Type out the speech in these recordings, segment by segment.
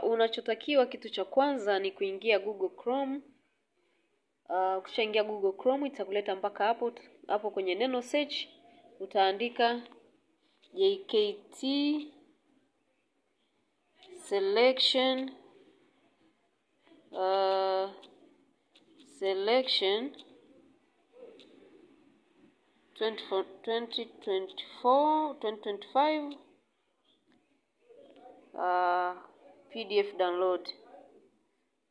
Unachotakiwa kitu cha kwanza ni kuingia Google Chrome. Ukishaingia Google Chrome itakuleta mpaka hapo kwenye neno search utaandika JKT selection 2025 PDF download.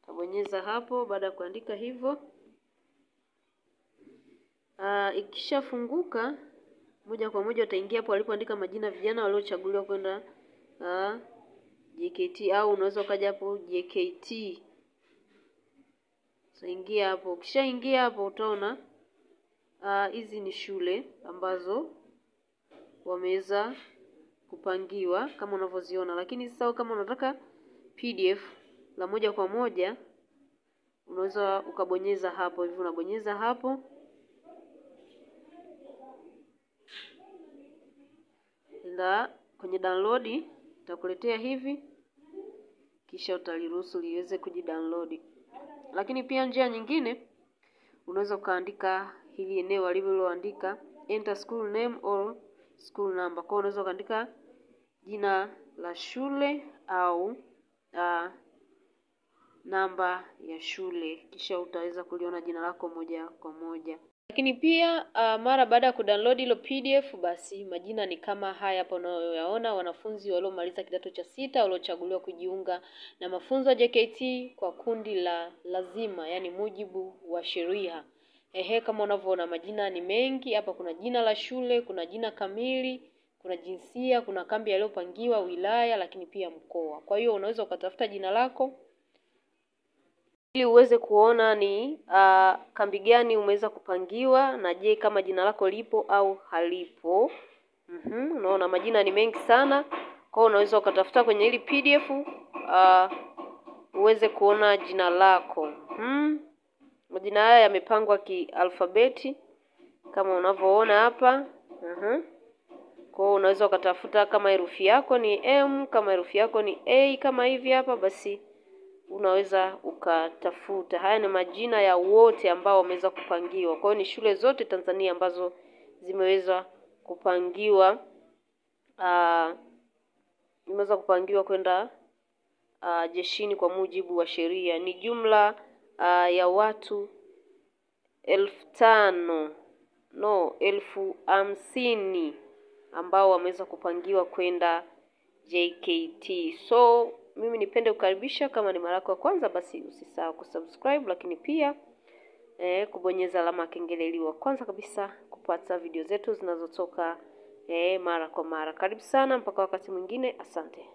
Tabonyeza hapo. Baada ya kuandika hivyo, ikishafunguka moja kwa moja utaingia hapo walipoandika majina vijana waliochaguliwa kwenda JKT, au unaweza ukaja hapo JKT. Utaingia hapo. Ukishaingia hapo utaona hizi ni shule ambazo wameweza kupangiwa kama unavyoziona, lakini sasa kama unataka PDF la moja kwa moja unaweza ukabonyeza hapo hivi, unabonyeza hapo kwenye download itakuletea hivi, kisha utaliruhusu liweze kujidownload. Lakini pia njia nyingine unaweza ukaandika hili eneo walivyoandika enter school name or school number. Kwa unaweza ukaandika jina la shule au namba ya shule, kisha utaweza kuliona jina lako moja kwa moja. Lakini pia mara baada ya kudownload hilo PDF, basi majina ni kama haya hapo unayoyaona, wanafunzi waliomaliza kidato cha 6 waliochaguliwa kujiunga na mafunzo ya JKT kwa kundi la lazima, yani mujibu wa sheria. Kama unavyoona majina ni mengi hapa. Kuna jina la shule, kuna jina kamili, kuna jinsia, kuna kambi aliyopangiwa, wilaya, lakini pia mkoa. Kwa hiyo unaweza ukatafuta jina lako ili uweze kuona ni kambi gani umeweza kupangiwa, na je kama jina lako lipo au halipo. Unaona majina ni mengi sana. Kwa hiyo unaweza ukatafuta kwenye hili PDF uweze kuona jina lako. Majina haya yamepangwa kialfabeti kama unavyoona hapa. Kwa hiyo unaweza ukatafuta kama herufi yako ni M, kama herufi yako ni A kama hivi hapa, basi unaweza ukatafuta. Haya ni majina ya wote ambao wameweza kupangiwa. Kwa hiyo ni shule zote Tanzania ambazo zimeweza kupangiwa kwenda jeshini kwa mujibu wa sheria. Ni jumla ya watu 50,000 ambao wameweza kupangiwa kwenda JKT. So mimi nipende kukaribisha, kama ni mara yako ya kwanza basi usisahau kusubscribe, lakini pia kubonyeza alama kengele ili wa kwanza kabisa kupata video zetu zinazotoka mara kwa mara. Karibu sana mpaka wakati mwingine. Asante.